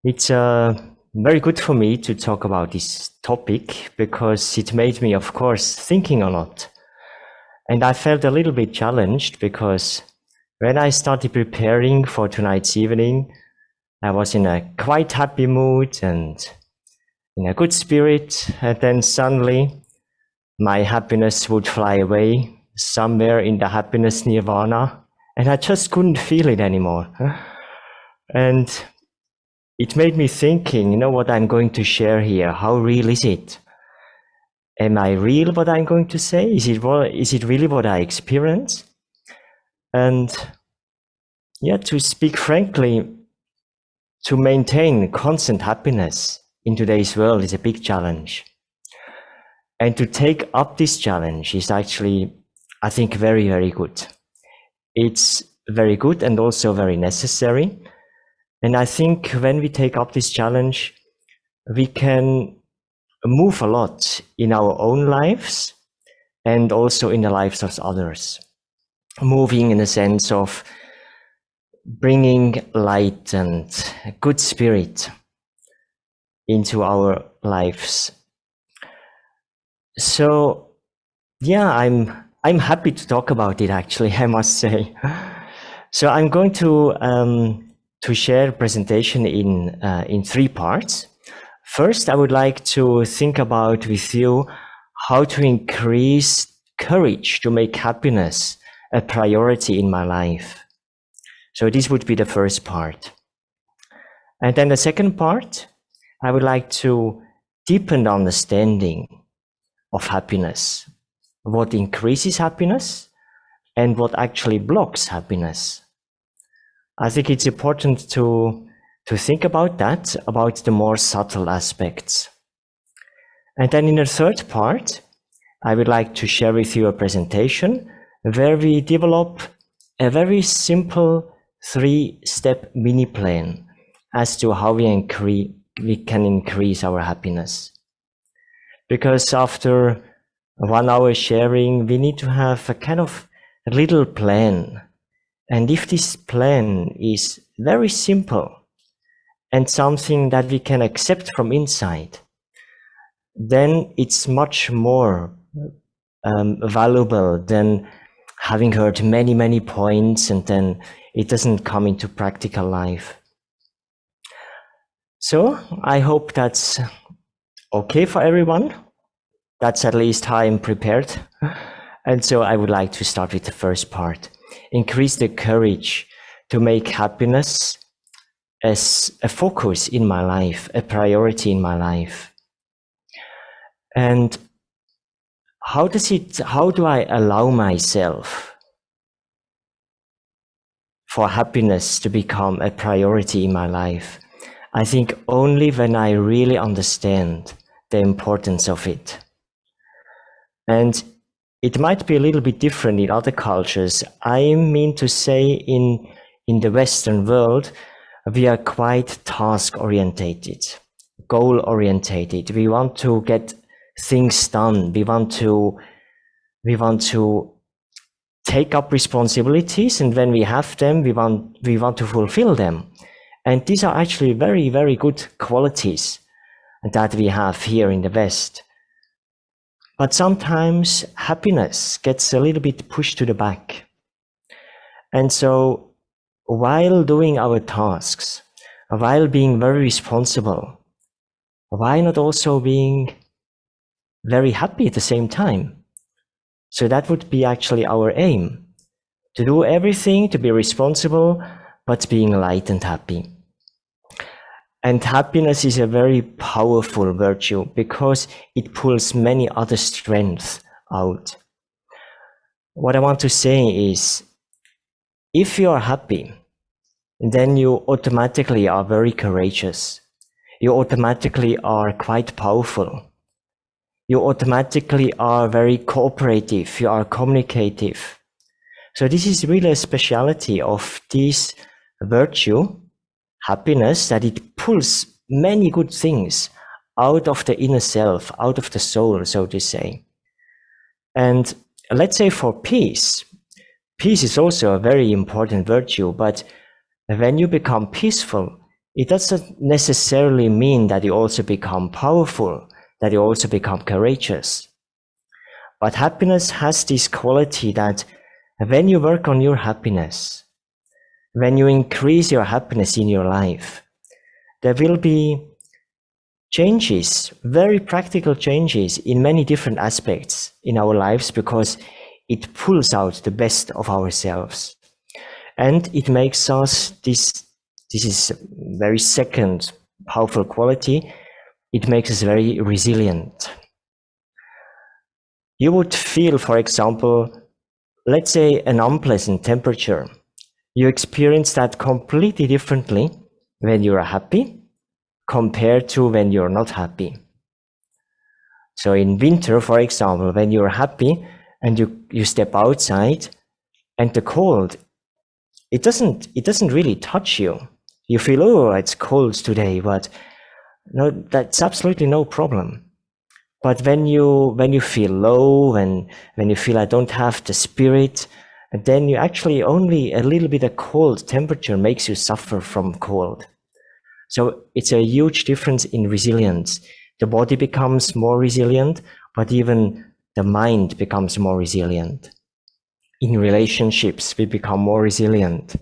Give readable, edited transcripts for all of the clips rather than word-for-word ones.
It's very good for me to talk about this topic because it made me, of course, thinking a lot. And I felt a little bit challenged because when I started preparing for tonight's evening, I was in a quite happy mood and in a good spirit. And then suddenly my happiness would fly away somewhere in the happiness nirvana. And I just couldn't feel it anymore. And it made me thinking, what I'm going to share here, how real is it? Am I real what I'm going to say? Is it really what I experience? And to speak frankly, to maintain constant happiness in today's world is a big challenge. And to take up this challenge is actually, I think, very, very good. It's very good and also very necessary. And I think when we take up this challenge, we can move a lot in our own lives and also in the lives of others. Moving in the sense of bringing light and good spirit into our lives. So, I'm happy to talk about it, actually, I must say. So I'm going to share a presentation in 3 parts. First, I would like to think about with you how to increase courage to make happiness a priority in my life. So this would be the first part. And then the second part, I would like to deepen the understanding of happiness, what increases happiness and what actually blocks happiness. I think it's important to think about that, about the more subtle aspects. And then in the third part, I would like to share with you a presentation where we develop a very simple 3-step mini plan as to how we can increase our happiness. Because after 1 hour sharing, we need to have a kind of a little plan. And if this plan is very simple and something that we can accept from inside, then it's much more valuable than having heard many, many points and then it doesn't come into practical life. So I hope that's okay for everyone. That's at least how I'm prepared. And so I would like to start with the first part. Increase the courage to make happiness as a focus in my life, a priority in my life. And how do I allow myself for happiness to become a priority in my life? I think only when I really understand the importance of it. And it might be a little bit different in other cultures. I mean to say in the Western world, we are quite task-orientated, goal-orientated. We want to get things done. We want to take up responsibilities, and when we have them, we want to fulfill them. And these are actually very, very good qualities that we have here in the West. But sometimes happiness gets a little bit pushed to the back. And so while doing our tasks, while being very responsible, why not also being very happy at the same time? So that would be actually our aim, to do everything, to be responsible, but being light and happy. And happiness is a very powerful virtue because it pulls many other strengths out. What I want to say is, if you are happy, then you automatically are very courageous. You automatically are quite powerful. You automatically are very cooperative. You are communicative. So this is really a speciality of this virtue, happiness, that it pulls many good things out of the inner self, out of the soul, so to say. And let's say for peace is also a very important virtue, but when you become peaceful, it doesn't necessarily mean that you also become powerful, that you also become courageous. But happiness has this quality that when you work on your happiness, when you increase your happiness in your life, there will be changes, very practical changes in many different aspects in our lives, because it pulls out the best of ourselves. And it makes us, this is a very second powerful quality, it makes us very resilient. You would feel, for example, let's say an unpleasant temperature. You experience that completely differently when you're happy compared to when you're not happy. So in winter, for example, when you're happy and you step outside and the cold, it doesn't really touch you. You feel, oh, it's cold today, but no, that's absolutely no problem. But when you feel low, when you feel I don't have the spirit, then you actually only a little bit of cold temperature makes you suffer from cold. So it's a huge difference in resilience. The body becomes more resilient, but even the mind becomes more resilient. In relationships, we become more resilient,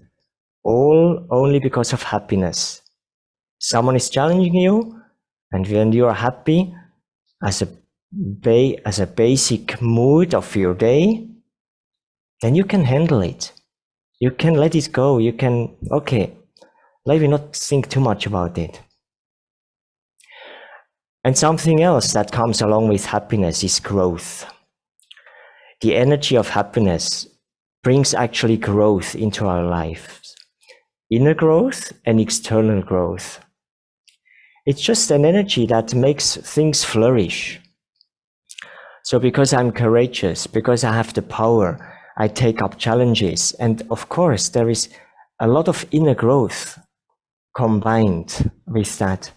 all only because of happiness. Someone is challenging you, and when you are happy, as a basic mood of your day, then you can handle it. You can let it go. You can, okay, let me not think too much about it. And something else that comes along with happiness is growth. The energy of happiness brings actually growth into our lives. Inner growth and external growth. It's just an energy that makes things flourish. So because I'm courageous, because I have the power, I take up challenges. And of course, there is a lot of inner growth combined with that.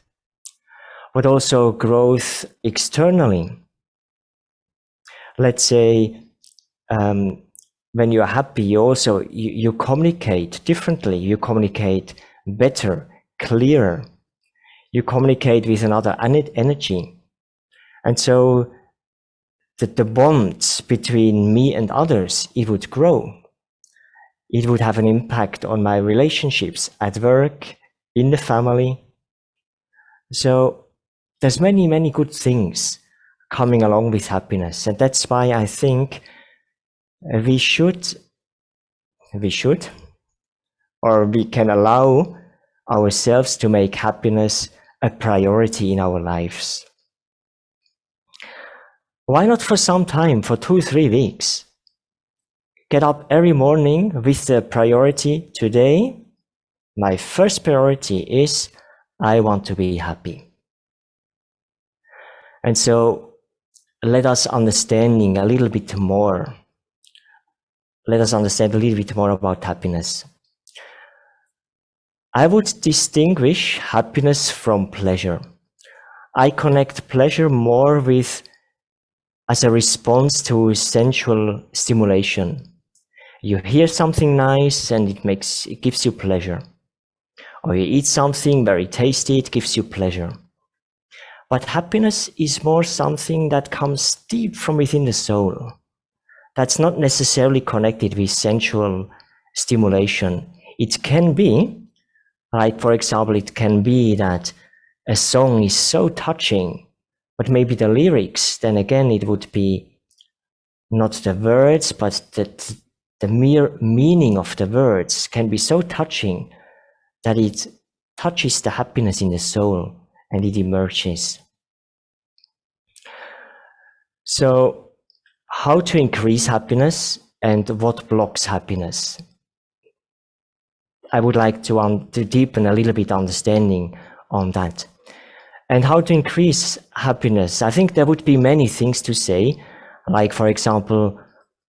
But also growth externally. Let's say, when you're happy, you communicate differently. You communicate better, clearer. You communicate with another energy. And so the bonds between me and others, it would grow. It would have an impact on my relationships at work, in the family. So there's many, many good things coming along with happiness. And that's why I think we can allow ourselves to make happiness a priority in our lives. Why not for some time, for 2-3 weeks? Get up every morning with the priority, today, my first priority is, I want to be happy. And so let us understand a little bit more about happiness. I would distinguish happiness from pleasure. I connect pleasure more with as a response to sensual stimulation. You hear something nice and it gives you pleasure. Or you eat something very tasty, it gives you pleasure. But happiness is more something that comes deep from within the soul. That's not necessarily connected with sensual stimulation. It can be, like for example, it can be that a song is so touching, but maybe the lyrics, then again, it would be not the words, but the mere meaning of the words can be so touching that it touches the happiness in the soul and it emerges. So, how to increase happiness and what blocks happiness? I would like to deepen a little bit understanding on that. And how to increase happiness? I think there would be many things to say, like for example,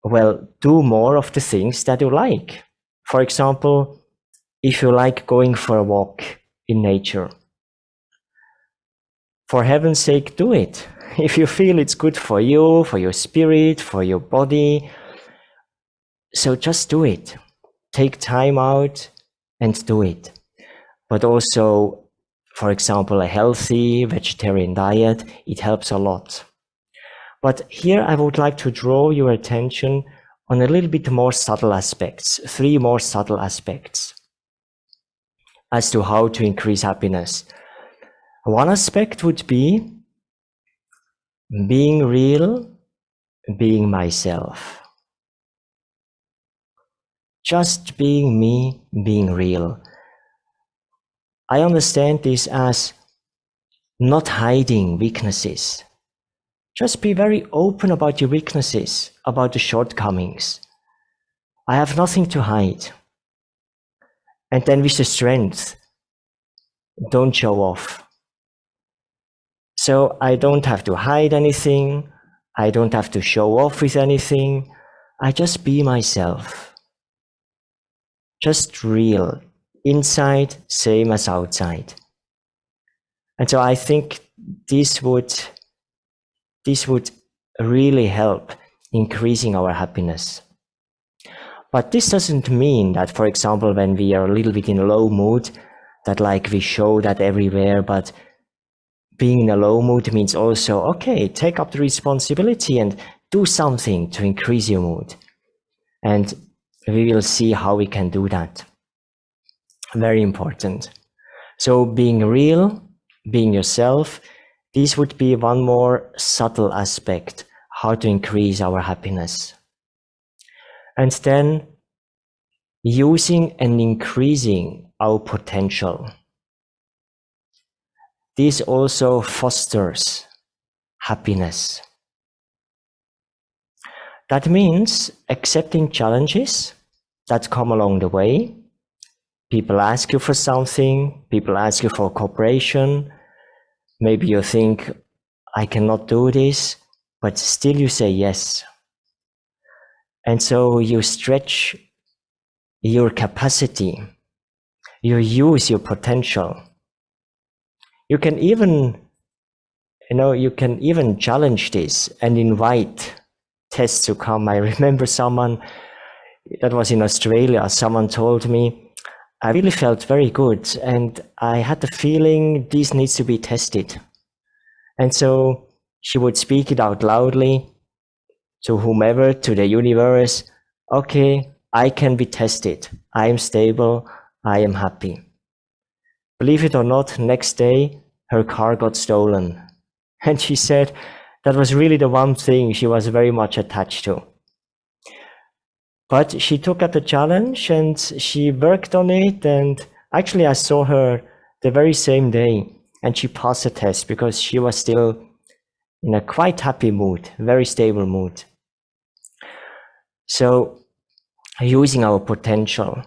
well, do more of the things that you like. For example, if you like going for a walk in nature, for heaven's sake, do it. If you feel it's good for you, for your spirit, for your body, so just do it. Take time out and do it. but also, for example, a healthy vegetarian diet, it helps a lot. But here I would like to draw your attention on a little bit more subtle aspects, 3 more subtle aspects as to how to increase happiness. One aspect would be being real, being myself. Just being me, being real. I understand this as not hiding weaknesses. Just be very open about your weaknesses, about the shortcomings. I have nothing to hide. And then with the strength, don't show off. So I don't have to hide anything. I don't have to show off with anything. I just be myself. Just real. Inside, same as outside. And so I think this would really help increasing our happiness. But this doesn't mean that, for example, when we are a little bit in a low mood, that like we show that everywhere, but being in a low mood means also, okay, take up the responsibility and do something to increase your mood. And we will see how we can do that. Very important. So being real, being yourself, this would be one more subtle aspect, how to increase our happiness. And then using and increasing our potential. This also fosters happiness. That means accepting challenges that come along the way. People ask you for something, people ask you for cooperation. Maybe you think, I cannot do this, but still you say yes. And so you stretch your capacity, you use your potential. You can even challenge this and invite tests to come. I remember someone that was in Australia, someone told me, I really felt very good and I had the feeling this needs to be tested. And so she would speak it out loudly to whomever, to the universe. Okay, I can be tested. I am stable. I am happy. Believe it or not, next day, her car got stolen. And she said that was really the one thing she was very much attached to. But she took up the challenge and she worked on it. And actually, I saw her the very same day and she passed the test because she was still in a quite happy mood, very stable mood. So using our potential,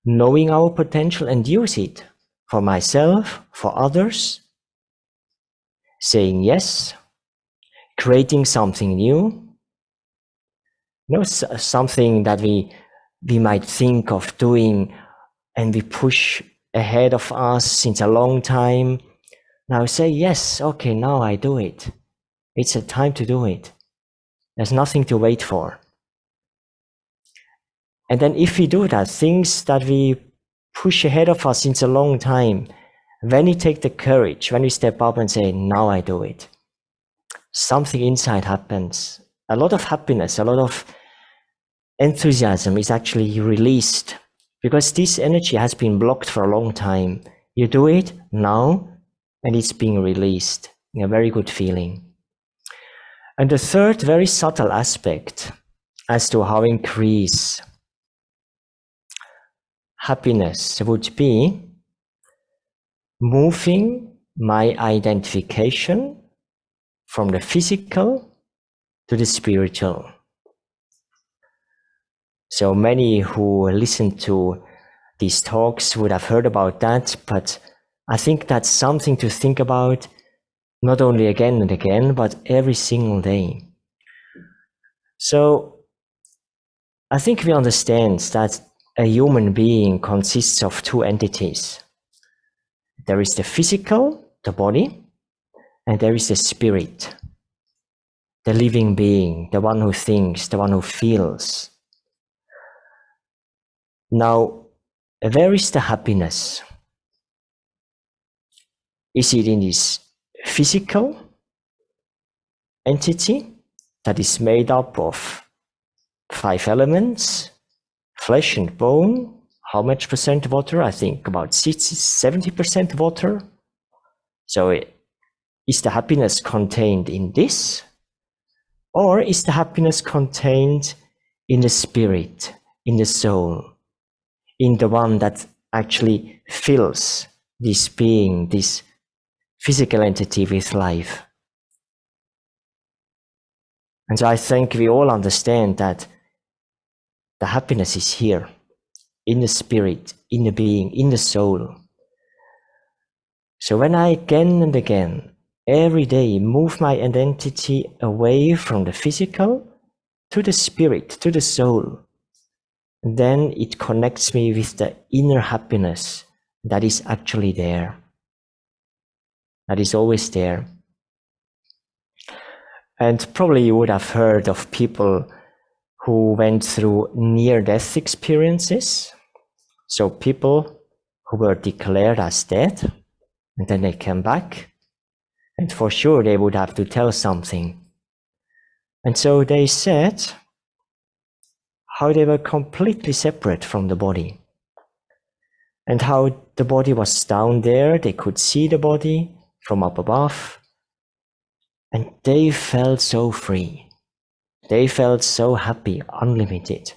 knowing our potential and use it for myself, for others, saying yes, creating something new, something that we might think of doing and we push ahead of us since a long time. Now say yes, okay, now I do it. It's a time to do it. There's nothing to wait for. And then if we do that, things that we push ahead of us since a long time, when we take the courage, when we step up and say, now I do it, something inside happens. A lot of happiness, a lot of enthusiasm is actually released because this energy has been blocked for a long time. You do it now and it's being released. A very good feeling. And the third very subtle aspect as to how increase happiness would be moving my identification from the physical to the spiritual. So many who listen to these talks would have heard about that, but I think that's something to think about not only again and again, but every single day. So I think we understand that a human being consists of 2 entities. There is the physical, the body, and there is the spirit, the living being, the one who thinks, the one who feels. Now, where is the happiness? Is it in this physical entity that is made up of 5 elements, flesh and bone? How much percent water? I think about 60-70% water. So is the happiness contained in this? Or is the happiness contained in the spirit, in the soul, in the one that actually fills this being, this physical entity with life? And so I think we all understand that the happiness is here, in the spirit, in the being, in the soul. So when I again and again, every day, move my identity away from the physical to the spirit, to the soul, then it connects me with the inner happiness that is actually there, that is always there. And probably you would have heard of people who went through near-death experiences. So people who were declared as dead, and then they came back, and for sure they would have to tell something. And so they said how they were completely separate from the body, and how the body was down there, they could see the body from up above, and they felt so free. They felt so happy, unlimited.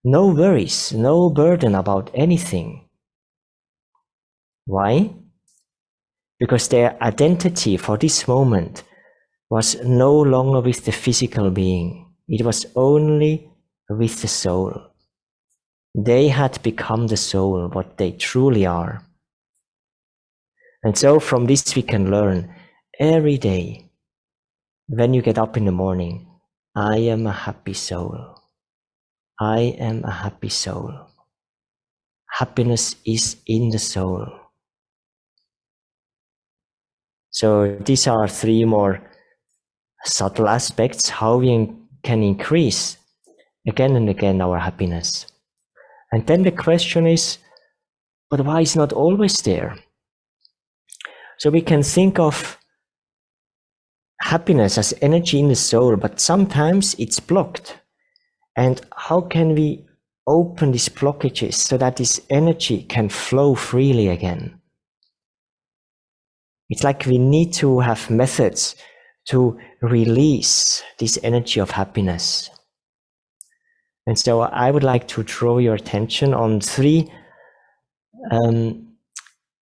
No worries, no burden about anything. Why? Because their identity for this moment was no longer with the physical being. It was only with the soul. They had become the soul, what they truly are. And so from this we can learn every day, when you get up in the morning, I am a happy soul. I am a happy soul. Happiness is in the soul. So these are 3 more subtle aspects how we can increase again and again our happiness. And then the question is, but why is not always there? So we can think of happiness as energy in the soul, but sometimes it's blocked. And how can we open these blockages so that this energy can flow freely again? It's like we need to have methods to release this energy of happiness. And so I would like to draw your attention on 3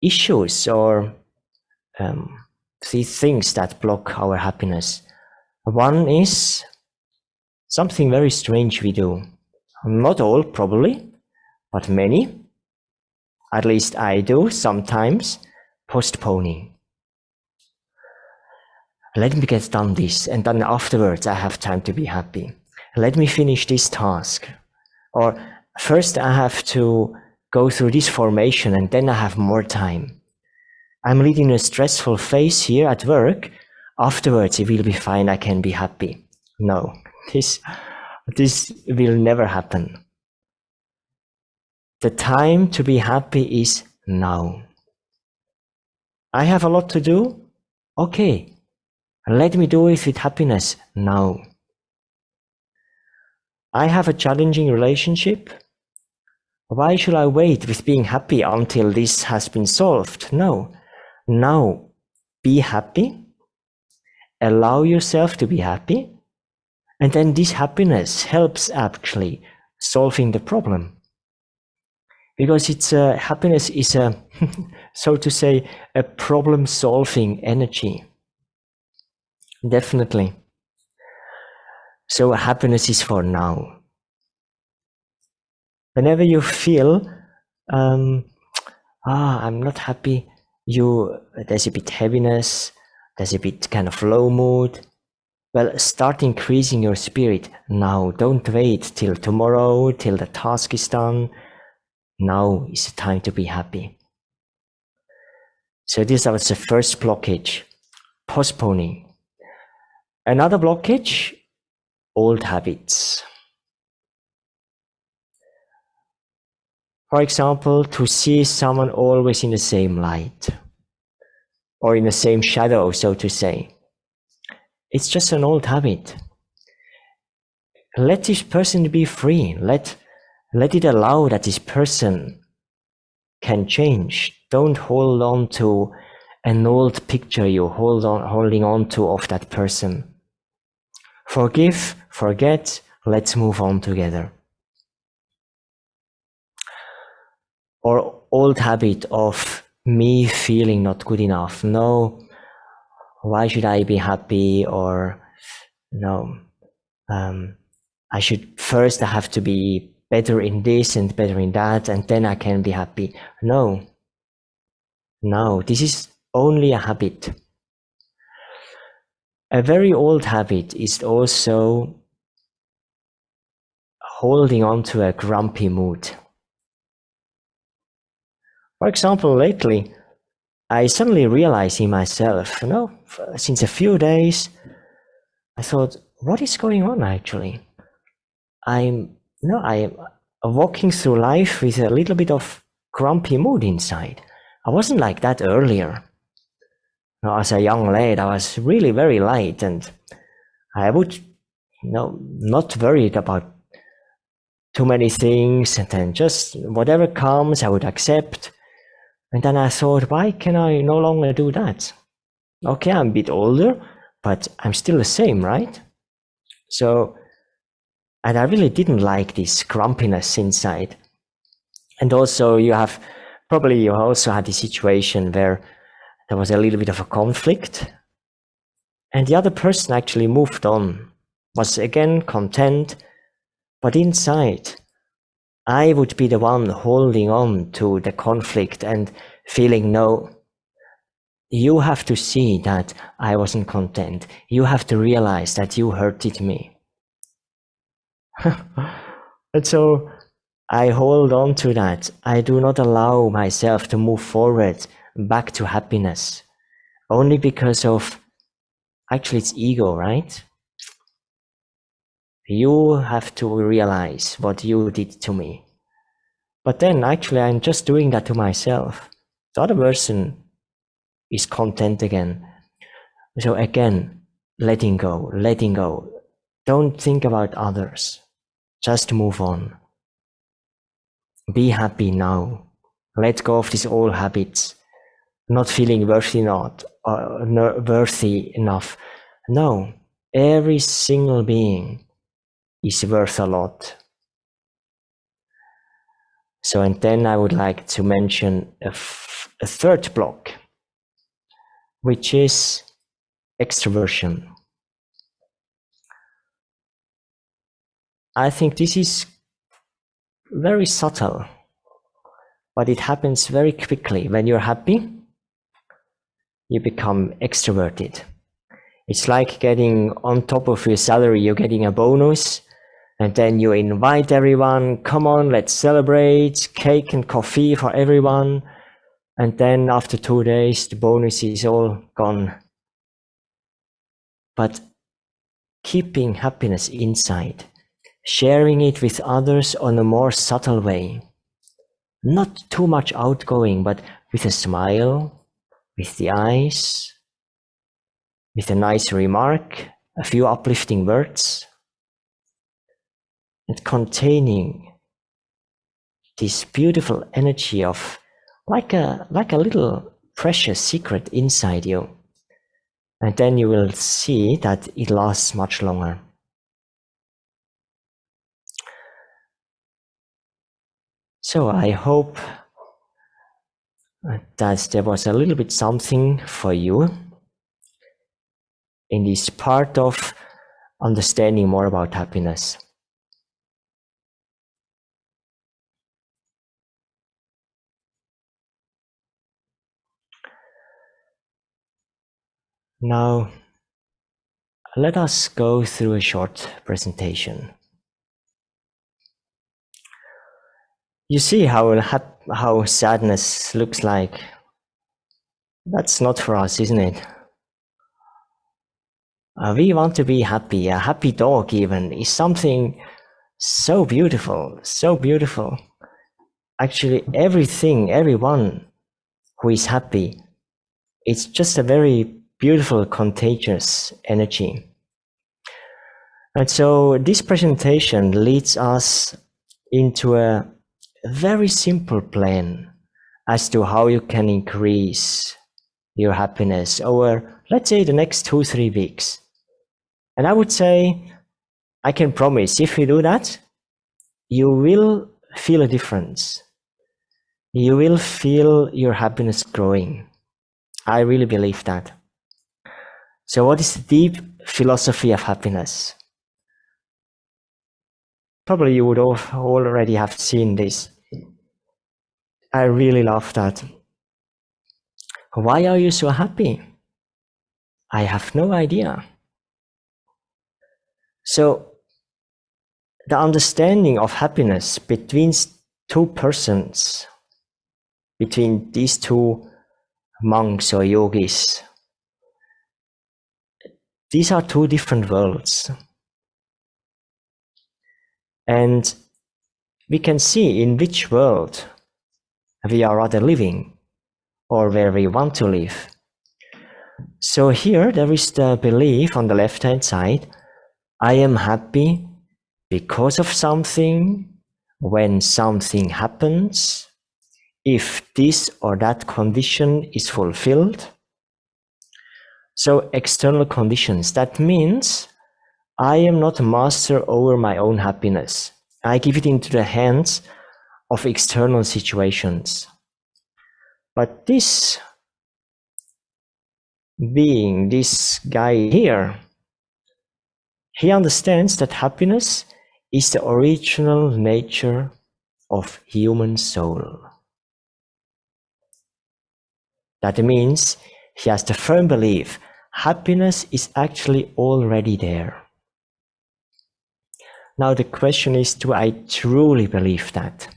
issues or 3 things that block our happiness. One is something very strange we do. Not all, probably, but many. At least I do sometimes. Postponing. Let me get done this, and then afterwards I have time to be happy. Let me finish this task. Or first I have to go through this formation and then I have more time. I'm leading a stressful phase here at work. Afterwards it will be fine, I can be happy. No, this will never happen. The time to be happy is now. I have a lot to do? Okay. Let me do it with happiness now. I have a challenging relationship. Why should I wait with being happy until this has been solved? No. Now, be happy. Allow yourself to be happy. And then this happiness helps actually solving the problem. Because happiness is so to say, a problem-solving energy. Definitely. So happiness is for now. Whenever you feel, I'm not happy, there's a bit heaviness, there's a bit kind of low mood, well, start increasing your spirit now. Don't wait till tomorrow, till the task is done. Now is the time to be happy. So this was the first blockage, postponing. Another blockage, old habits. For example, to see someone always in the same light, or in the same shadow, so to say. It's just an old habit. Let this person be free. Let it allow that this person can change. Don't hold on to an old picture you're holding on to of that person. Forgive, forget, let's move on together. Or old habit of me feeling not good enough. No, why should I be happy? Or no, I have to be better in this and better in that, and then I can be happy. No, this is only a habit. A very old habit is also holding on to a grumpy mood. For example, lately, I suddenly realized in myself, since a few days, I thought, what is going on actually? I'm walking through life with a little bit of grumpy mood inside. I wasn't like that earlier. As a young lad, I was really very light, and I would, not worried about too many things, and then just whatever comes, I would accept. And then I thought, why can I no longer do that? Okay, I'm a bit older, but I'm still the same, right? So, and I really didn't like this grumpiness inside. And also you also had a situation where there was a little bit of a conflict, and the other person actually moved on, was again content, but inside, I would be the one holding on to the conflict and feeling, no, you have to see that I wasn't content. You have to realize that you hurted me. And so I hold on to that. I do not allow myself to move forward back to happiness, only because of, actually it's ego, right? You have to realize what you did to me. But then actually I'm just doing that to myself. The other person is content again. So again, letting go. Don't think about others. Just move on. Be happy now. Let go of these old habits. Not feeling worthy enough. No, every single being is worth a lot. So, and then I would like to mention a third block, which is extroversion. I think this is very subtle, but it happens very quickly. When you're happy, you become extroverted. It's like getting on top of your salary, you're getting a bonus, and then you invite everyone, come on, let's celebrate, cake and coffee for everyone. And then after 2 days, the bonus is all gone. But keeping happiness inside, sharing it with others on a more subtle way, not too much outgoing, but with a smile, with the eyes, with a nice remark, a few uplifting words, and containing this beautiful energy of like a little precious secret inside you. And then you will see that it lasts much longer. So I hope that there was a little bit something for you in this part of understanding more about happiness. Now, let us go through a short presentation. You see how sadness looks like? That's not for us, isn't it? We want to be happy. A happy dog even is something so beautiful, so beautiful. Actually, everyone who is happy It's just a very beautiful, contagious energy. And so this presentation leads us into a very simple plan as to how you can increase your happiness over, let's say, the next 2-3 weeks. And I would say, I can promise, if you do that, you will feel a difference. You will feel your happiness growing. I really believe that. So what is the deep philosophy of happiness? Probably you would already have seen this. I really love that. Why are you so happy? I have no idea. So the understanding of happiness between two persons, between these two monks or yogis, these are two different worlds. And we can see in which world we are rather living or where we want to live. So here there is the belief on the left-hand side, I am happy because of something, when something happens, if this or that condition is fulfilled. So external conditions, that means I am not a master over my own happiness. I give it into the hands of external situations. But this being, this guy here, he understands that happiness is the original nature of human soul. That means he has the firm belief happiness is actually already there. Now the question is, do I truly believe that?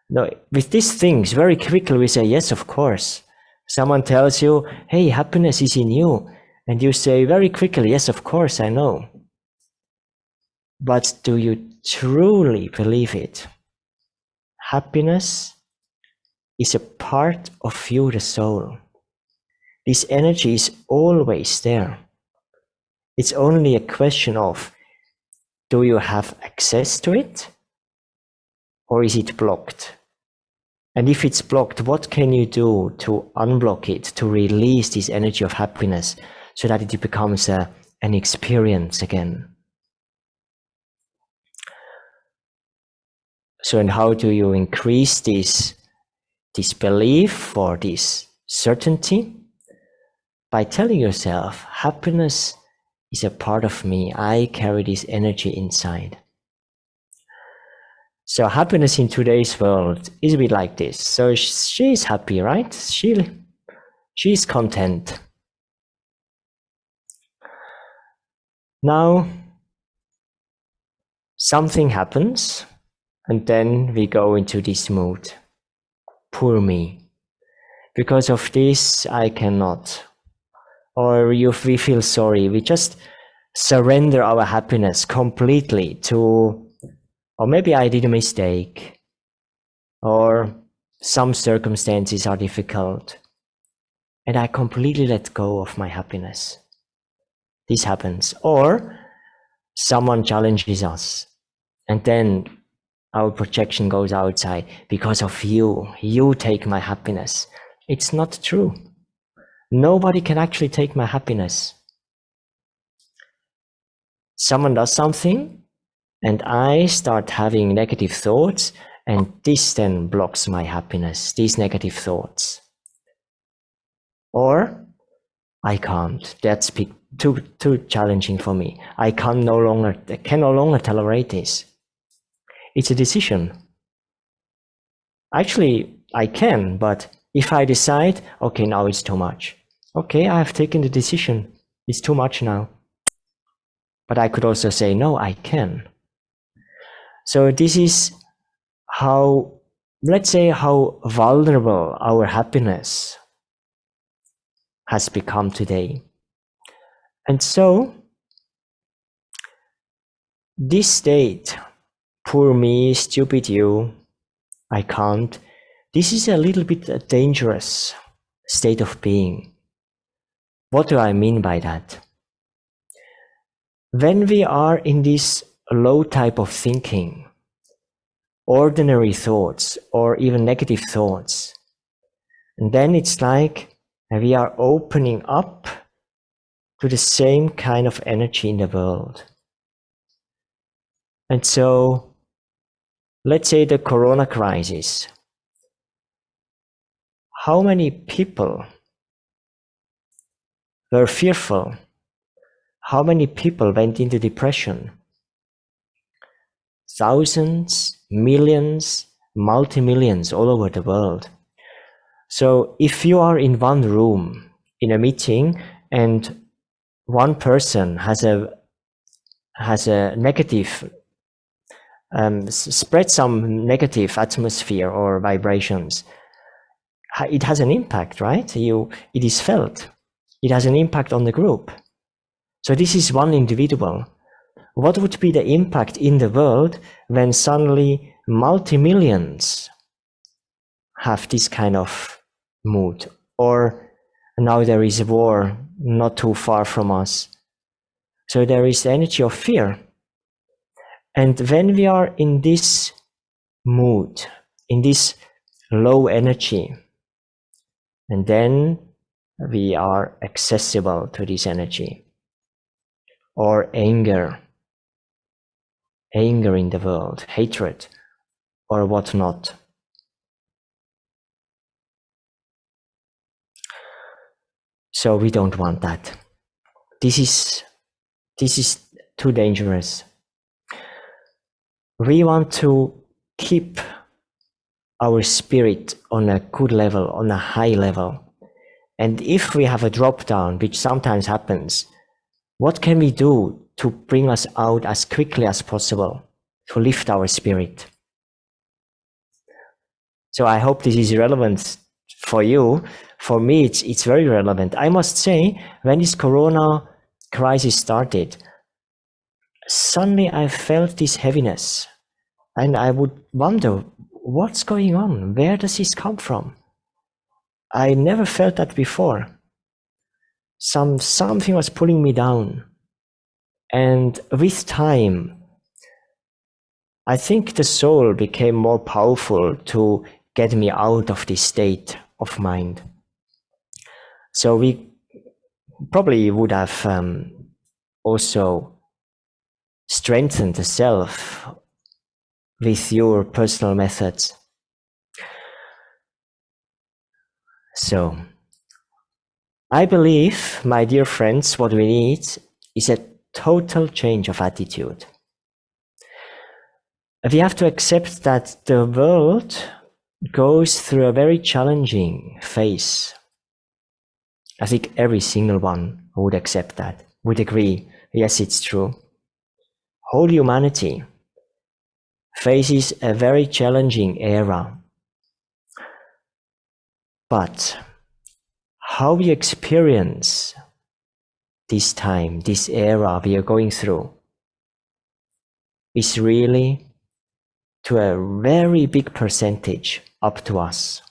No, with these things, very quickly we say, yes, of course. Someone tells you, hey, happiness is in you. And you say very quickly, yes, of course, I know. But do you truly believe it? Happiness is a part of you, the soul. This energy is always there. It's only a question of, do you have access to it? Or is it blocked? And if it's blocked, what can you do to unblock it, to release this energy of happiness so that it becomes an experience again? So, and how do you increase this belief or this certainty? By telling yourself, happiness is a part of me. I carry this energy inside. So happiness in today's world is a bit like this. So she is happy, right? She's content. Now, something happens, and then we go into this mood. Poor me. Because of this, I cannot. Or we feel sorry. We just surrender our happiness completely to, or maybe I did a mistake, or some circumstances are difficult, and I completely let go of my happiness. This happens. Or someone challenges us, and then our projection goes outside. Because of you, you take my happiness. It's not true. Nobody can actually take my happiness. Someone does something, and I start having negative thoughts, and this then blocks my happiness, these negative thoughts. Or I can't. That's too challenging for me. I can no longer tolerate this. It's a decision. Actually, I can, but if I decide, okay, now it's too much. Okay, I have taken the decision. It's too much now. But I could also say, no, I can. So this is how, let's say, how vulnerable our happiness has become today. And so, this state, poor me, stupid you, I can't, this is a little bit dangerous. state of being. What do I mean by that? When we are in this low type of thinking, ordinary thoughts or even negative thoughts, and then it's like we are opening up to the same kind of energy in the world. And so, let's say the corona crisis. How many people were fearful? How many people went into depression? Thousands, millions, multi-millions all over the world. So if you are in one room in a meeting and one person has a negative, spread some negative atmosphere or vibrations, it has an impact, right? It is felt. It has an impact on the group. So this is one individual. What would be the impact in the world when suddenly multi-millions have this kind of mood? Or now there is a war not too far from us. So there is the energy of fear. And when we are in this mood, in this low energy, and then we are accessible to this energy, or anger in the world, hatred, or whatnot. So we don't want that. This is too dangerous. We want to keep our spirit on a good level, on a high level. And if we have a drop down, which sometimes happens, what can we do to bring us out as quickly as possible, to lift our spirit? So I hope this is relevant for you. For me, it's very relevant. I must say, when this corona crisis started, suddenly I felt this heaviness. And I would wonder, what's going on? Where does this come from? I never felt that before. Something was pulling me down. And with time, I think the soul became more powerful to get me out of this state of mind. So we probably would have also strengthened the self with your personal methods. So I believe, my dear friends, what we need is a total change of attitude. We have to accept that the world goes through a very challenging phase. I think every single one would accept that, would agree, yes, it's true. Whole humanity faces a very challenging era. But how we experience this time, this era we are going through, is really to a very big percentage up to us.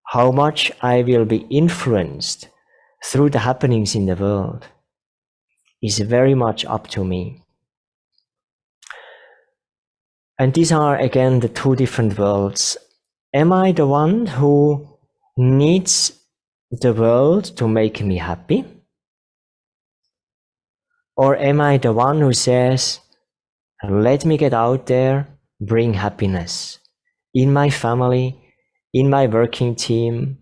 How much I will be influenced through the happenings in the world is very much up to me. And these are again the two different worlds. Am I the one who needs the world to make me happy? Or am I the one who says, let me get out there, bring happiness in my family, in my working team,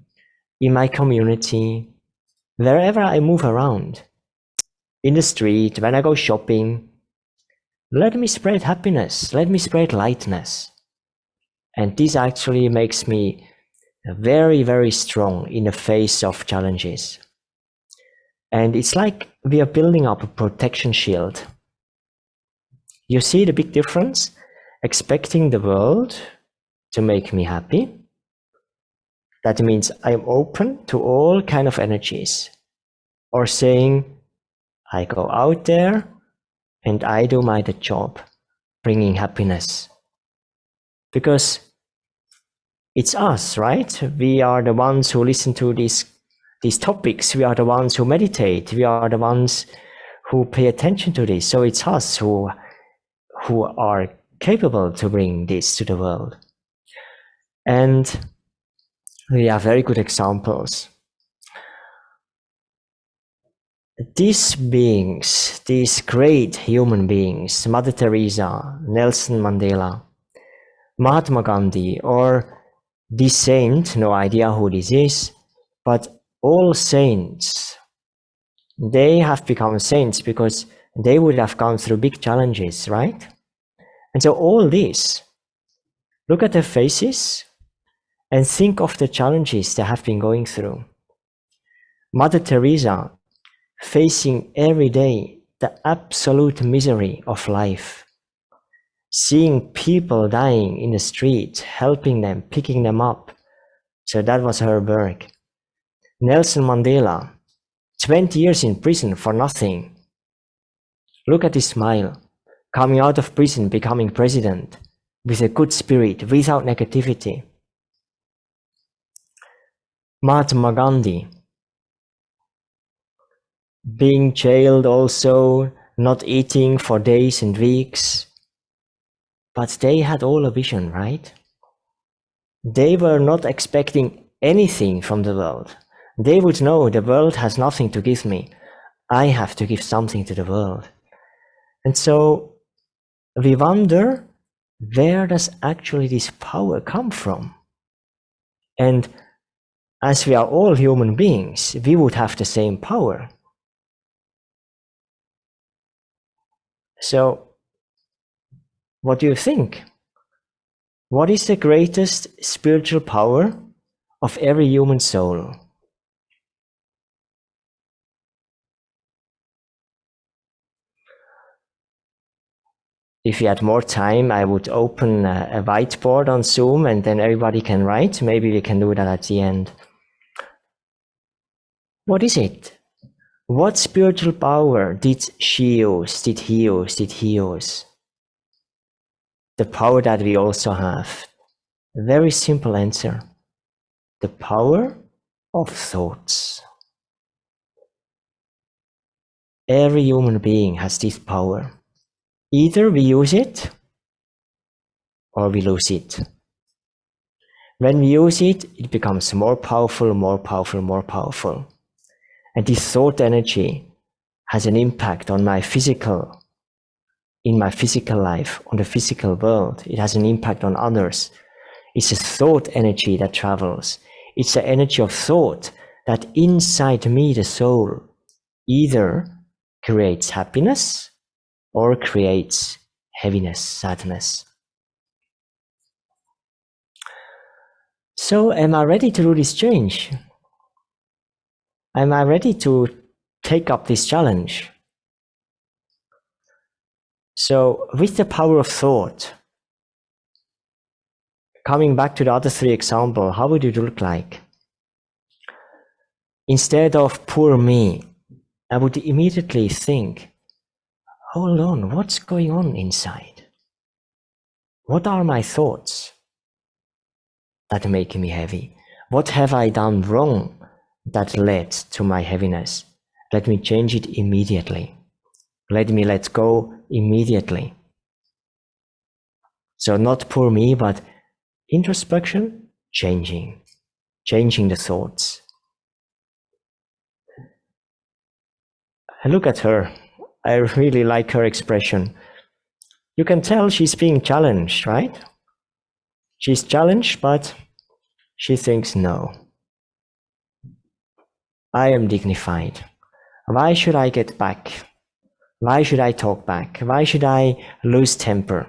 in my community, wherever I move around, in the street, when I go shopping, let me spread happiness, let me spread lightness. And this actually makes me very, very strong in the face of challenges. And it's like we are building up a protection shield. You see the big difference? Expecting the world to make me happy. That means I'm open to all kind of energies. Or saying, I go out there and I do my job, bringing happiness. Because it's us, right? We are the ones who listen to these topics. We are the ones who meditate. We are the ones who pay attention to this. So it's us who are capable to bring this to the world. And we have very good examples. These beings, these great human beings, Mother Teresa, Nelson Mandela, Mahatma Gandhi, or this saint, no idea who this is, but all saints, they have become saints because they would have gone through big challenges, right? And so all this, look at their faces and think of the challenges they have been going through. Mother Teresa, facing every day the absolute misery of life, seeing people dying in the street, helping them, picking them up. So that was her work. Nelson Mandela, 20 years in prison for nothing. Look at his smile, coming out of prison, becoming president, with a good spirit, without negativity. Mahatma Gandhi, being jailed also, not eating for days and weeks. But they had all a vision, right? They were not expecting anything from the world. They would know the world has nothing to give me. I have to give something to the world. And so we wonder, where does actually this power come from? And as we are all human beings, we would have the same power. So, what do you think? What is the greatest spiritual power of every human soul? If you had more time, I would open a whiteboard on Zoom and then everybody can write. Maybe we can do that at the end. What is it? What spiritual power did she use, did he use, did he use? The power that we also have. A very simple answer. The power of thoughts. Every human being has this power. Either we use it or we lose it. When we use it, it becomes more powerful, more powerful, more powerful. And this thought energy has an impact on my physical, in my physical life, on the physical world. It has an impact on others. It's a thought energy that travels. It's the energy of thought that inside me, the soul, either creates happiness or creates heaviness, sadness. So am I ready to do this change? Am I ready to take up this challenge? So with the power of thought, coming back to the other three examples, how would it look like? Instead of poor me, I would immediately think, hold on, what's going on inside? What are my thoughts that make me heavy? What have I done wrong that led to my heaviness? Let me change it immediately. Let me let go immediately. So not poor me, but introspection, changing the thoughts. And look at her. I really like her expression. You can tell she's being challenged, right? She's challenged, but she thinks, no. I am dignified. Why should I get back? Why should I talk back? Why should I lose temper?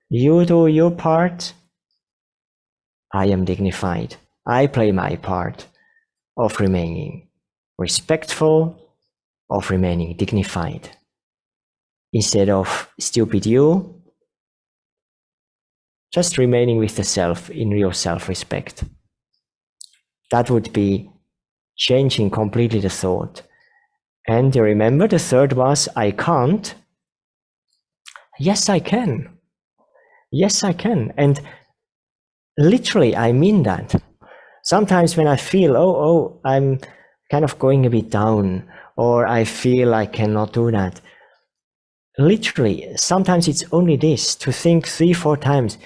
You do your part. I am dignified. I play my part of remaining respectful, of remaining dignified. Instead of stupid you, just remaining with the self in real self-respect. That would be changing completely the thought. And you remember the third was, I can't. Yes, I can. Yes, I can. And literally, I mean that. Sometimes when I feel, I'm kind of going a bit down, or I feel I cannot do that. Literally, sometimes it's only this, to think 3-4 times,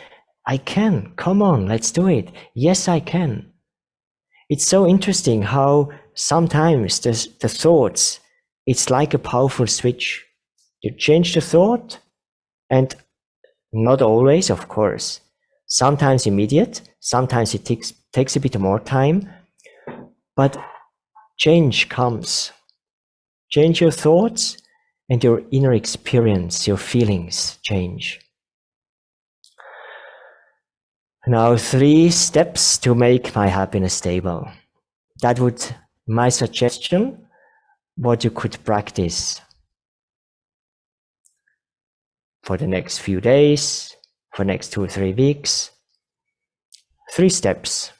I can, come on, let's do it. Yes, I can. It's so interesting how sometimes the thoughts, it's like a powerful switch. You change the thought, and not always, of course. Sometimes immediate, sometimes it takes a bit more time, but change comes. Change your thoughts, and your inner experience, your feelings change. Now, 3 steps to make my happiness stable. That would my suggestion, what you could practice for the next few days, for next 2 or 3 weeks. 3 steps.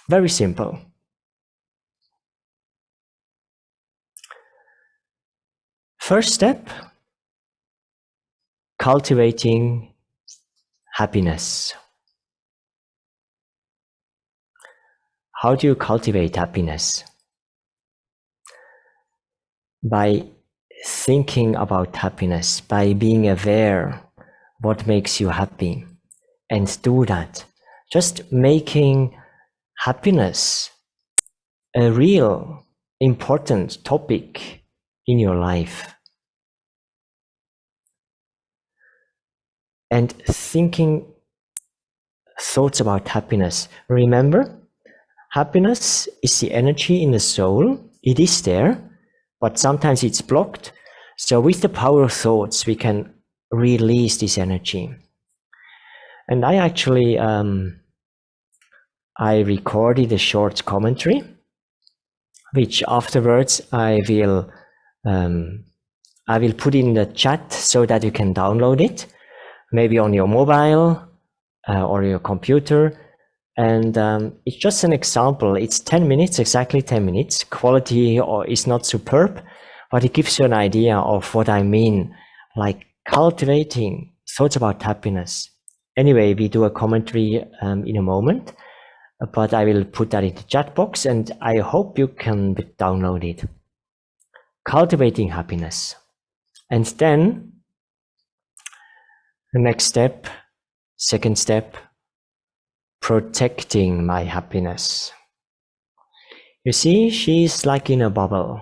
Very simple. First step, cultivating happiness. How do you cultivate happiness? By thinking about happiness, by being aware what makes you happy, and do that. Just making happiness a real important topic in your life. And thinking thoughts about happiness. Remember, happiness is the energy in the soul. It is there, but sometimes it's blocked. So with the power of thoughts, we can release this energy. And I actually, I recorded a short commentary, which afterwards I will put in the chat so that you can download it, maybe on your mobile or your computer. And it's just an example. It's 10 minutes, exactly 10 minutes. Quality is not superb, but it gives you an idea of what I mean, like cultivating thoughts about happiness. Anyway, we do a commentary in a moment, but I will put that in the chat box, and I hope you can download it. Cultivating happiness. And then the next step, second step, protecting my happiness. You see, she's like in a bubble.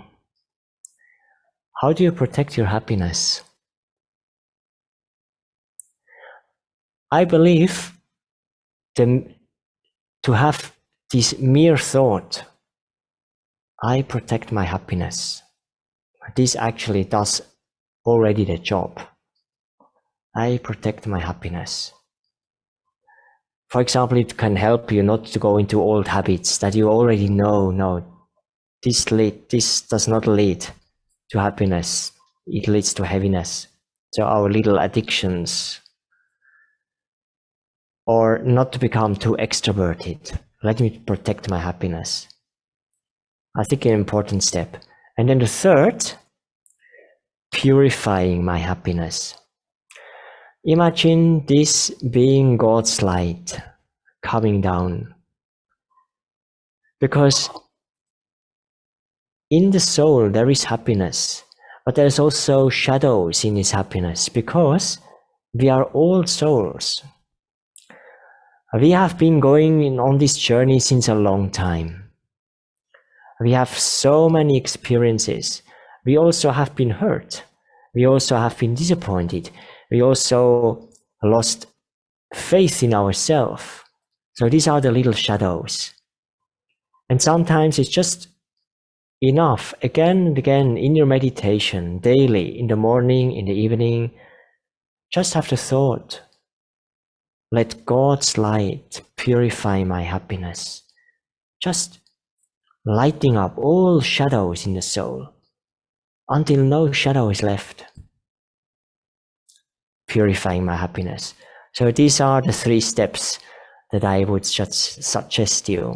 How do you protect your happiness? I believe to have this mere thought, I protect my happiness. This actually does already the job. I protect my happiness. For example, it can help you not to go into old habits that you already know, no, this does not lead to happiness. It leads to heaviness. So our little addictions. Or not to become too extroverted. Let me protect my happiness. I think an important step. And then the third, purifying my happiness. Imagine this being God's light coming down. Because in the soul there is happiness, but there is also shadows in this happiness, because we are all souls. We have been going on this journey since a long time. We have so many experiences. We also have been hurt. We also have been disappointed. We also lost faith in ourselves. So these are the little shadows. And sometimes it's just enough, again and again, in your meditation, daily, in the morning, in the evening, just have the thought, let God's light purify my happiness. Just lighting up all shadows in the soul until no shadow is left. Purifying my happiness. So these are the 3 steps that I would just suggest you.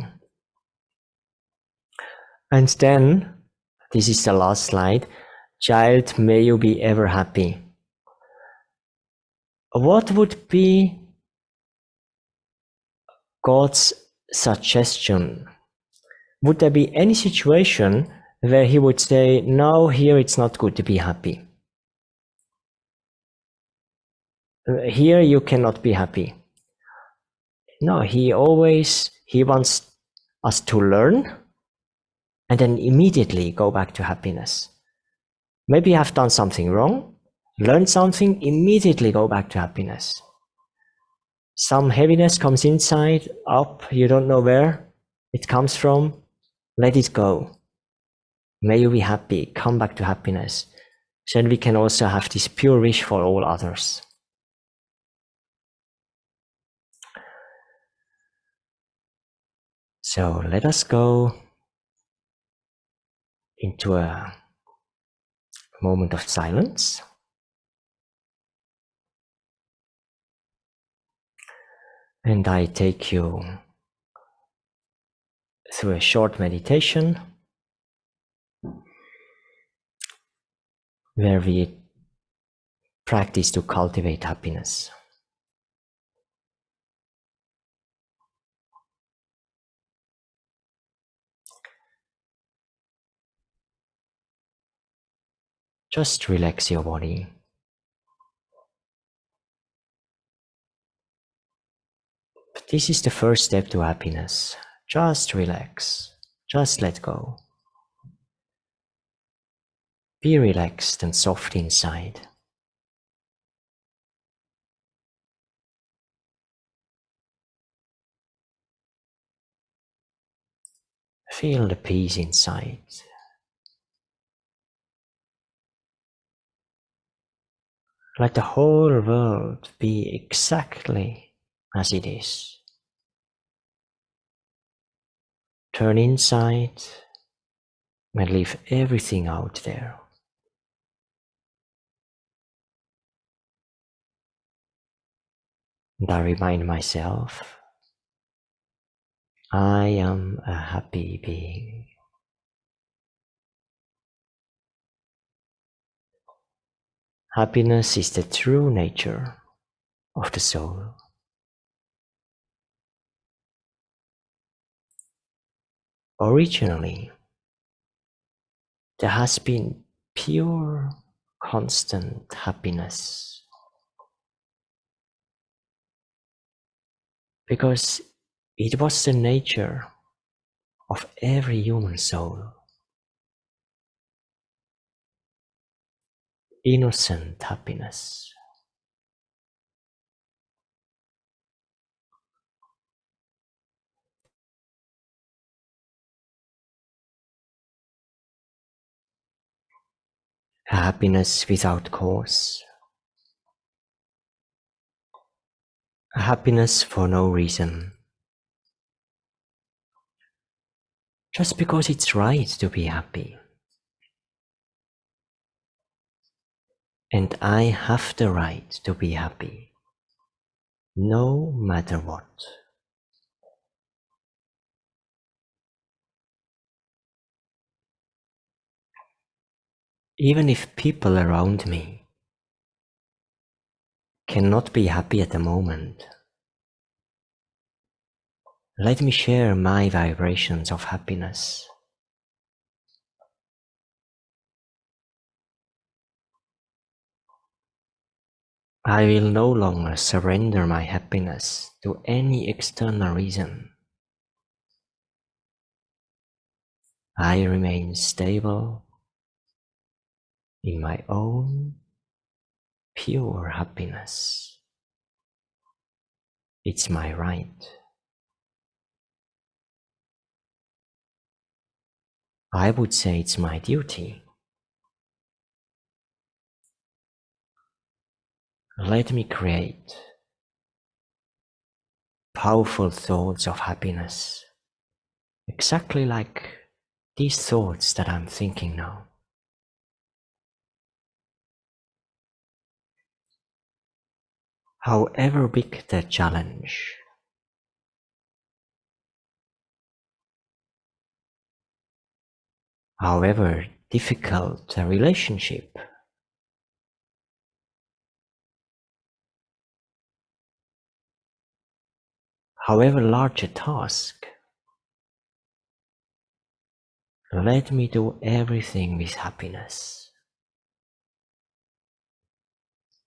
And then, this is the last slide. Child, may you be ever happy. What would be God's suggestion? Would there be any situation where he would say, no, here it's not good to be happy. Here you cannot be happy. No, he wants us to learn and then immediately go back to happiness. Maybe I've done something wrong, learned something, immediately go back to happiness. Some heaviness comes inside, up, you don't know where it comes from, let it go. May you be happy, come back to happiness. Then we can also have this pure wish for all others. So let us go into a moment of silence. And I take you through a short meditation where we practice to cultivate happiness. Just relax your body. But this is the first step to happiness. Just relax. Just let go. Be relaxed and soft inside. Feel the peace inside. Let the whole world be exactly as it is. Turn inside and leave everything out there. And I remind myself, I am a happy being. Happiness is the true nature of the soul. Originally, there has been pure, constant happiness. Because it was the nature of every human soul. Innocent happiness. A happiness without cause. A happiness for no reason. Just because it's right to be happy. And I have the right to be happy, no matter what. Even if people around me cannot be happy at the moment, let me share my vibrations of happiness. I will no longer surrender my happiness to any external reason. I remain stable in my own pure happiness. It's my right. I would say it's my duty. Let me create powerful thoughts of happiness, exactly like these thoughts that I'm thinking now. However big the challenge, however difficult the relationship, however large a task, let me do everything with happiness.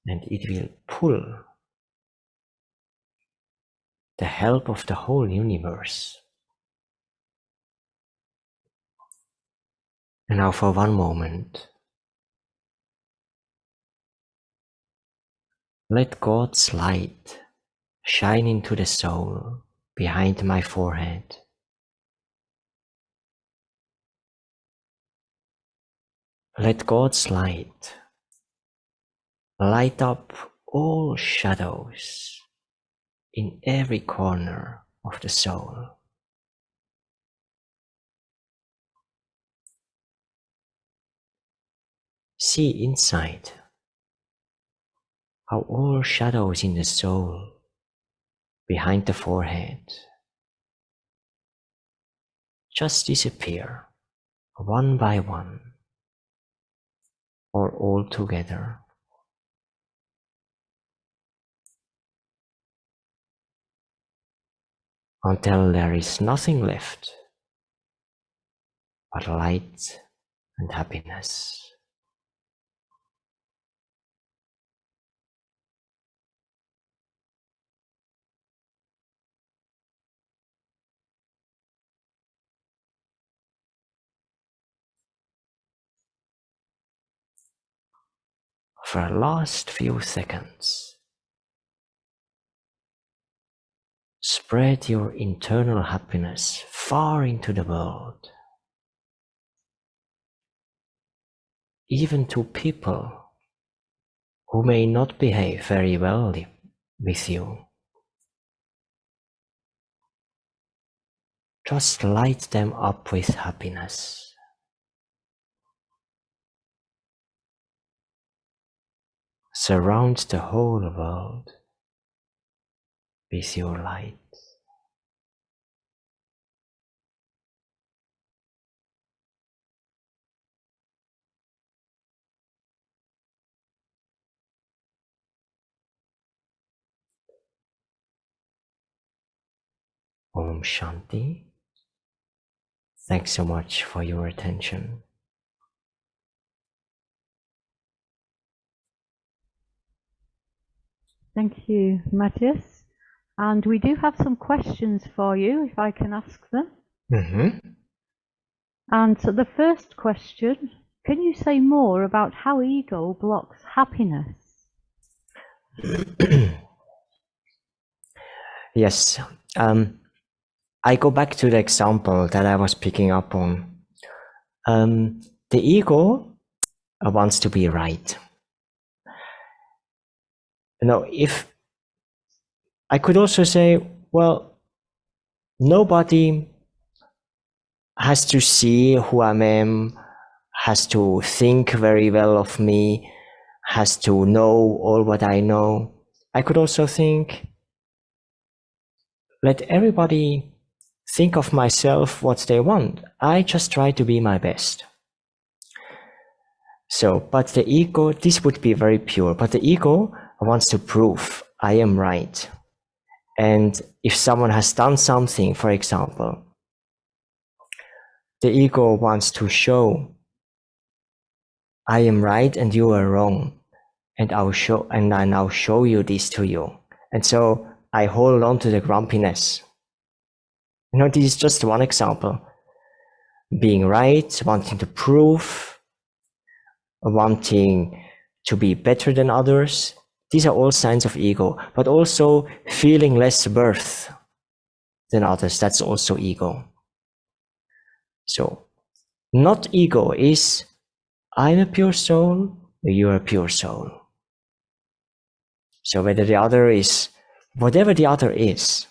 And it will pull the help of the whole universe. And now for one moment, let God's light shine into the soul behind my forehead. Let God's light light up all shadows in every corner of the soul. See inside how all shadows in the soul behind the forehead just disappear one by one or all together. Until there is nothing left but light and happiness. For the last few seconds, spread your internal happiness far into the world, even to people who may not behave very well with you. Just light them up with happiness. Surround the whole world with your light. Om Shanti. Thanks so much for your attention. Thank you, Mathias. And we do have some questions for you, if I can ask them. And so the first question, can you say more about how ego blocks happiness? Yes. I go back to the example that I was picking up on. The ego wants to be right. If I could also say, well, nobody has to see who I am, has to think very well of me, has to know all what I know. I could also think, let everybody think of myself what they want. I just try to be my best. So, but the ego, this would be very pure, but the ego wants to prove I am right. And if someone has done something, for example, the ego wants to show I am right and you are wrong, and I now show you this to you. And so I hold on to the grumpiness. This is just one example. Being right, wanting to prove, wanting to be better than others. These are all signs of ego, but also feeling less worth than others. That's also ego. So not ego is I'm a pure soul, you're a pure soul. So whether the other is, whatever the other is,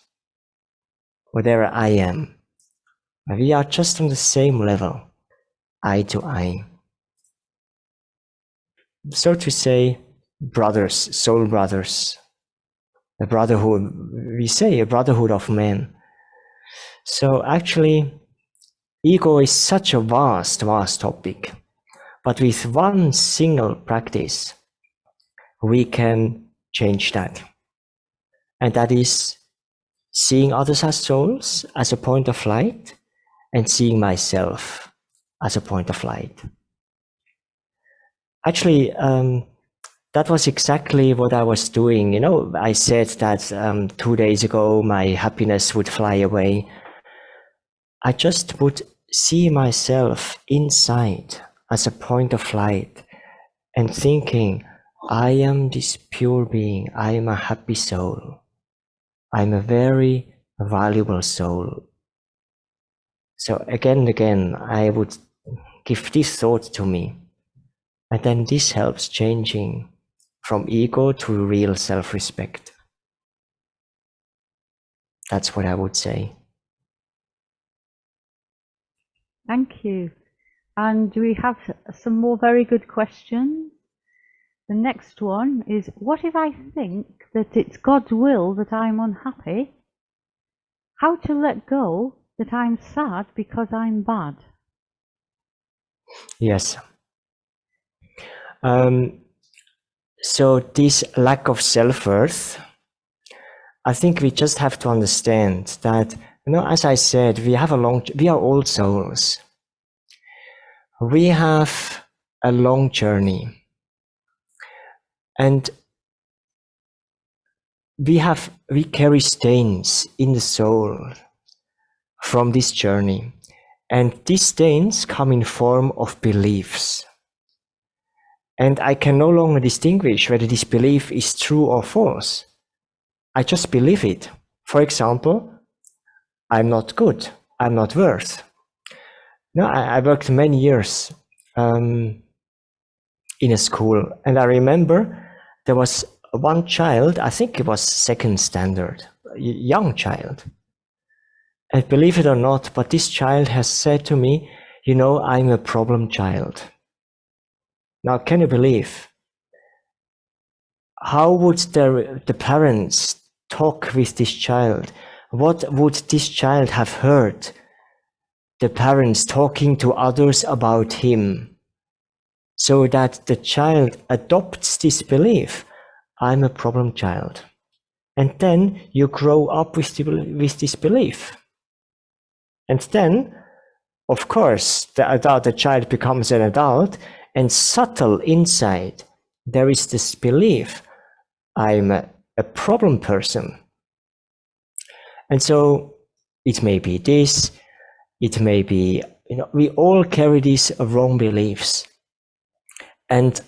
whatever I am, we are just on the same level, eye to eye. So to say, brothers, soul brothers, a brotherhood, we say a brotherhood of men. So actually, ego is such a vast topic, but with one single practice, we can change that. And that is seeing others as souls, as a point of light, and seeing myself as a point of light. Actually, that was exactly what I was doing. You know, I said that 2 days ago my happiness would fly away. I just would see myself inside as a point of light and thinking, I am this pure being. I am a happy soul. I'm a very valuable soul. So again and again, I would give this thought to me. And then this helps changing from ego to real self-respect. That's what I would say. Thank you. And we have some more very good questions. The next one is, what if I think that it's God's will that I'm unhappy? How to let go that I'm sad because I'm bad? Yes. So this lack of self-worth, I think we just have to understand that, you know, as I said, we are all souls. We have a long journey. And we carry stains in the soul from this journey. And these stains come in form of beliefs. And I can no longer distinguish whether this belief is true or false. I just believe it. For example, I'm not good. I'm not worth. No, I worked many years in a school. And I remember there was one child, I think it was second standard, a young child. And believe it or not, but this child has said to me, you know, I'm a problem child. Now, can you believe? How would the parents talk with this child? What would this child have heard? The parents talking to others about him, so that the child adopts this belief, I'm a problem child. And then you grow up with this belief. And then, of course, the child becomes an adult, and subtle inside, there is this belief, I'm a problem person. And so it may be this, it may be, you know, we all carry these wrong beliefs. And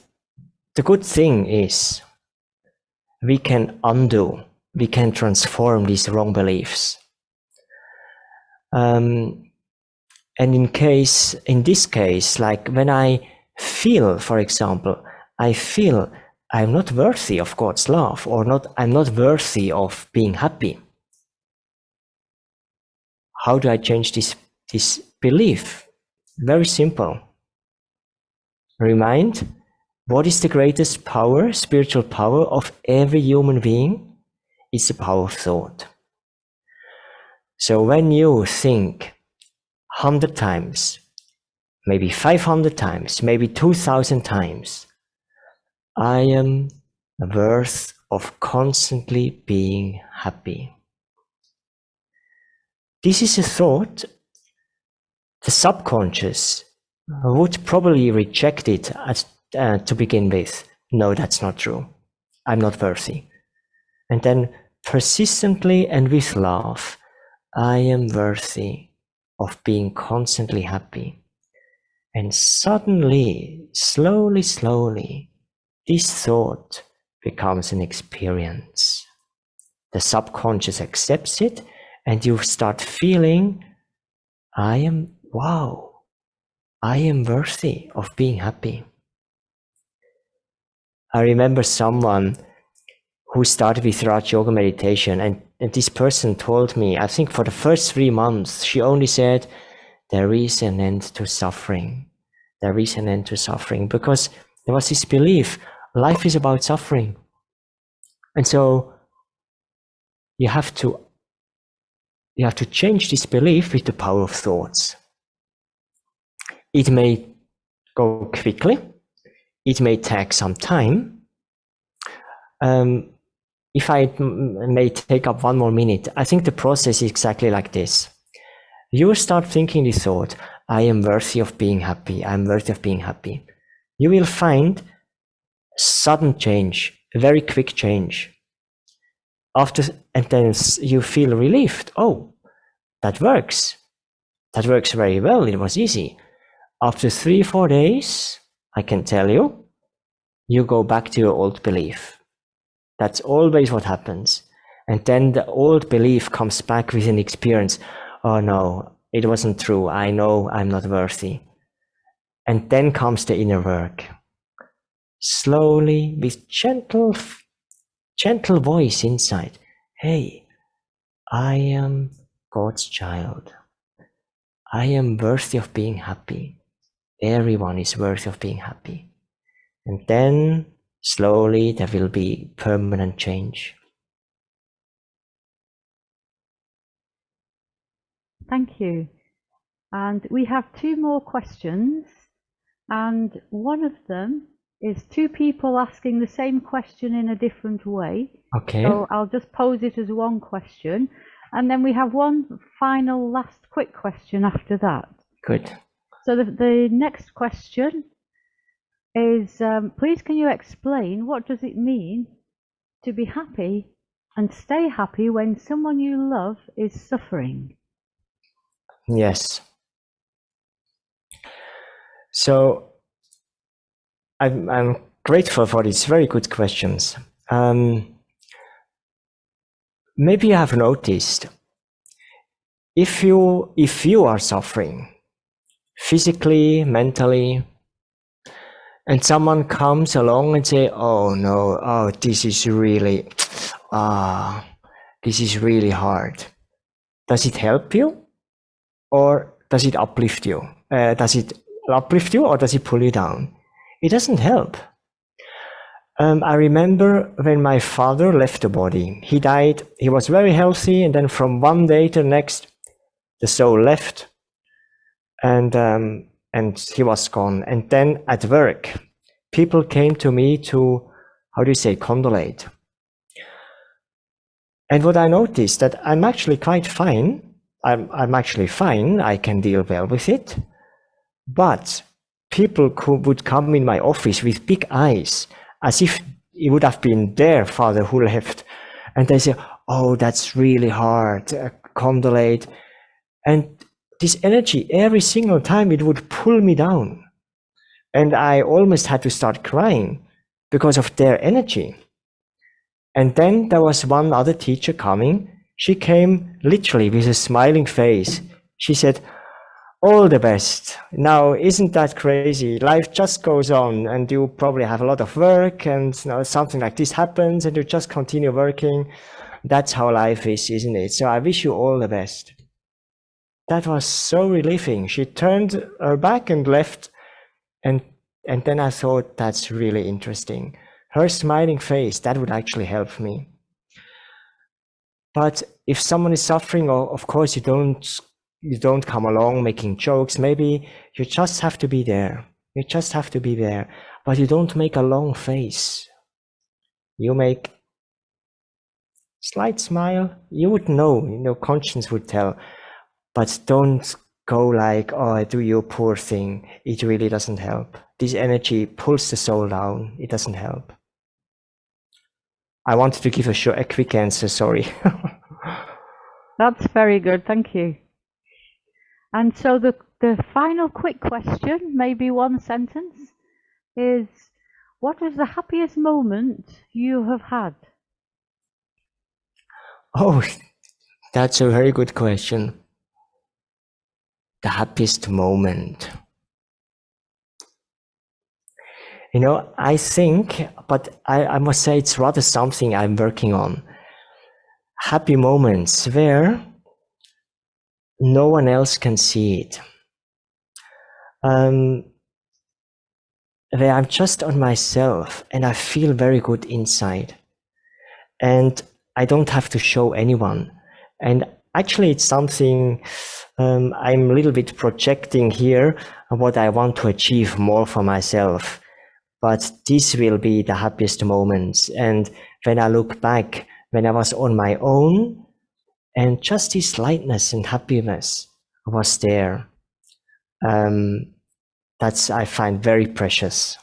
the good thing is we can undo, we can transform these wrong beliefs. And in this case, like when I feel, for example, I feel I'm not worthy of God's love, or I'm not worthy of being happy. How do I change this belief? Very simple. Remind, what is the greatest power, spiritual power of every human being? It's the power of thought. So when you think 100 times, maybe 500 times, maybe 2,000 times, I am worth of constantly being happy. This is a thought the subconscious would probably reject it to begin with. No, that's not true. I'm not worthy. And then persistently and with love, I am worthy of being constantly happy. And suddenly, slowly, this thought becomes an experience. The subconscious accepts it, and you start feeling, I am worthy of being happy. I remember someone who started with Raj Yoga meditation, and this person told me, I think for the first 3 months, she only said, there is an end to suffering. There is an end to suffering, because there was this belief, life is about suffering. And so you have to change this belief with the power of thoughts. It may go quickly. It may take some time. if I may take up 1 more minute, I think the process is exactly like this. You start thinking this thought, I am worthy of being happy, I'm worthy of being happy. You will find sudden change, a very quick change. And then you feel relieved. Oh, that works. That works very well. It was easy. After 3-4 days, I can tell you, you go back to your old belief. That's always what happens. And then the old belief comes back with an experience. Oh no, it wasn't true. I know I'm not worthy. And then comes the inner work. Slowly, with gentle voice inside. Hey, I am God's child. I am worthy of being happy. Everyone is worthy of being happy. And then slowly there will be permanent change. Thank you. And we have 2 more questions. And one of them is 2 people asking the same question in a different way. Okay. So I'll just pose it as one question. And then we have one final last quick question after that. Good. So the next question is, please can you explain what does it mean to be happy and stay happy when someone you love is suffering? Yes. So I'm grateful for these very good questions. Maybe you have noticed, if you are suffering physically, mentally, and someone comes along and say, oh no, oh, this is really hard. Does it help you? Or does it uplift you? Does it uplift you or does it pull you down? It doesn't help. I remember when my father left the body. He died, he was very healthy, and then from one day to the next, the soul left, and he was gone. And then at work, people came to me to, condolate. And what I noticed, that I'm actually quite fine. I'm actually fine. I can deal well with it. But people would come in my office with big eyes, as if it would have been their father who left. And they say, oh, that's really hard, condolate. And this energy, every single time, it would pull me down. And I almost had to start crying because of their energy. And then there was one other teacher coming. She came literally with a smiling face. She said, all the best. Now, isn't that crazy? Life just goes on, and you probably have a lot of work, and something like this happens, and you just continue working. That's how life is, isn't it? So I wish you all the best. That was so relieving. She turned her back and left, and then I thought, that's really interesting. Her smiling face, that would actually help me. But if someone is suffering, of course you don't come along making jokes. Maybe you just have to be there. You just have to be there. But you don't make a long face. You make slight smile. You would know, conscience would tell. But don't go like, oh, do you poor thing. It really doesn't help. This energy pulls the soul down. It doesn't help. I wanted to give a quick answer, sorry. That's very good, thank you. And so the final quick question, maybe one sentence, is what was the happiest moment you have had? Oh, that's a very good question. The happiest moment. I think, but I must say it's rather something I'm working on. Happy moments where no one else can see it. Where I'm just on myself and I feel very good inside. And I don't have to show anyone. And actually it's something I'm a little bit projecting here, what I want to achieve more for myself. But this will be the happiest moments. And when I look back, when I was on my own, and just this lightness and happiness was there. That's I find very precious.